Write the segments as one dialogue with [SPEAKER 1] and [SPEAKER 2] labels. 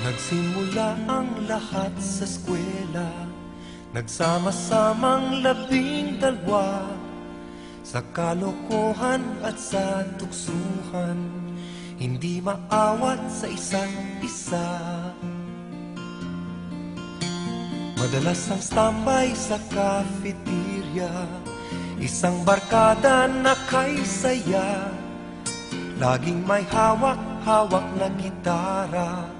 [SPEAKER 1] Nagsimula ang lahat sa eskwela, nagsama-samang 12 sa kalokohan at sa tuksuhan, hindi maawat sa isa't isa. Madalas ang standby sa cafeteria, isang barkada na kay saya, laging may hawak-hawak na gitara,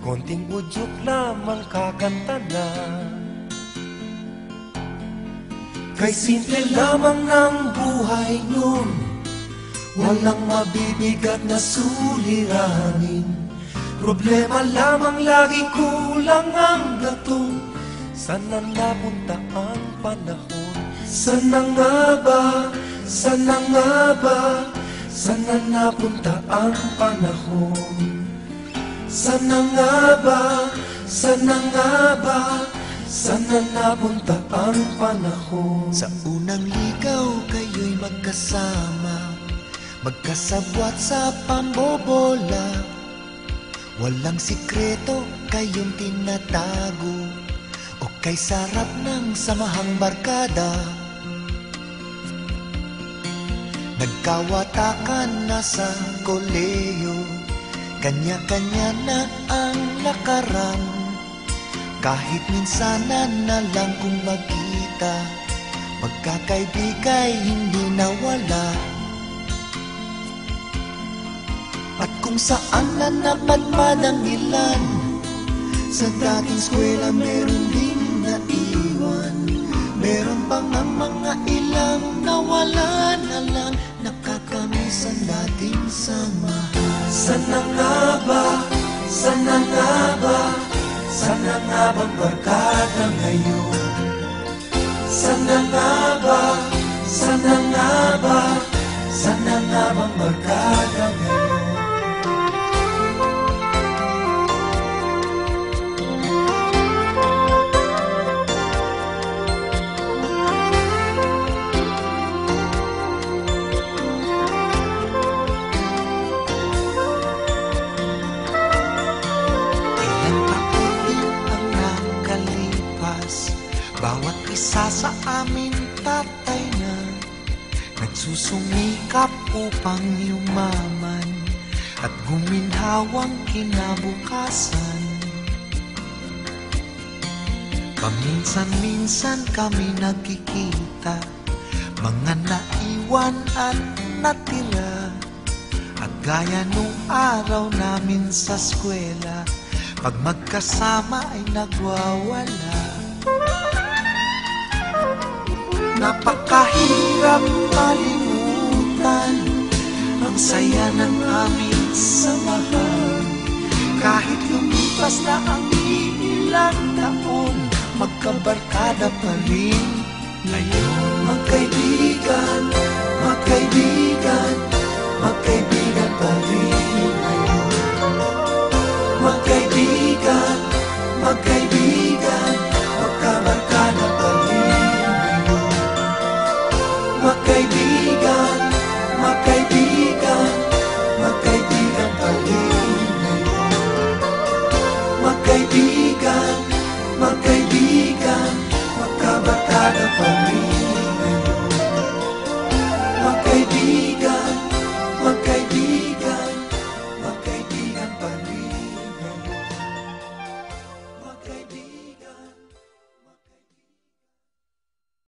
[SPEAKER 1] konting udyok lamang kakanta na. Kay simple lamang ng buhay nun, walang mabibigat na suliranin. Problema lamang lagi kulang ang gatong. Sana napunta ang panahon? Sana nga ba? Sana nga ba? Sana napunta ang panahon? Sana nga ba? Sana nga ba? Sana napunta ang panahon?
[SPEAKER 2] Sa unang ligaw kayo'y magkasama, magkasabwat sa pambobola. Walang sikreto kayong tinatago, o kay sarap ng samahang barkada. Nagkawatakan na sa koleyo, kanya-kanya na ang lakaran. Kahit minsanan na lang kung magkita, magkakaibigay hindi nawala. At kung saan na napadpad ang ilan, sa dating eskwela meron din naiwan. Meron pang ang mga ilang nawala na lang, nakakamiss ang dating samahan.
[SPEAKER 1] Sana nga ba? Sana nga ba? Sana nga bang barkada ngayon? Sana nga ba? Sana nga ba? Sana nga bang barkada ngayon?
[SPEAKER 2] Bawat isa sa amin tatay na nagsusumikap upang yumaman at guminhawang kinabukasan. Paminsan-minsan kami nagkikita, mga naiwan at natira, at gaya nung araw namin sa eskwela, pag magkasama ay nagwawala. Napakahirap kalimutan ang saya ng aming samahan. Kahit lumipas na ang ilang taon, magkabarkada pa rin ngayon.
[SPEAKER 1] Magkaibigan,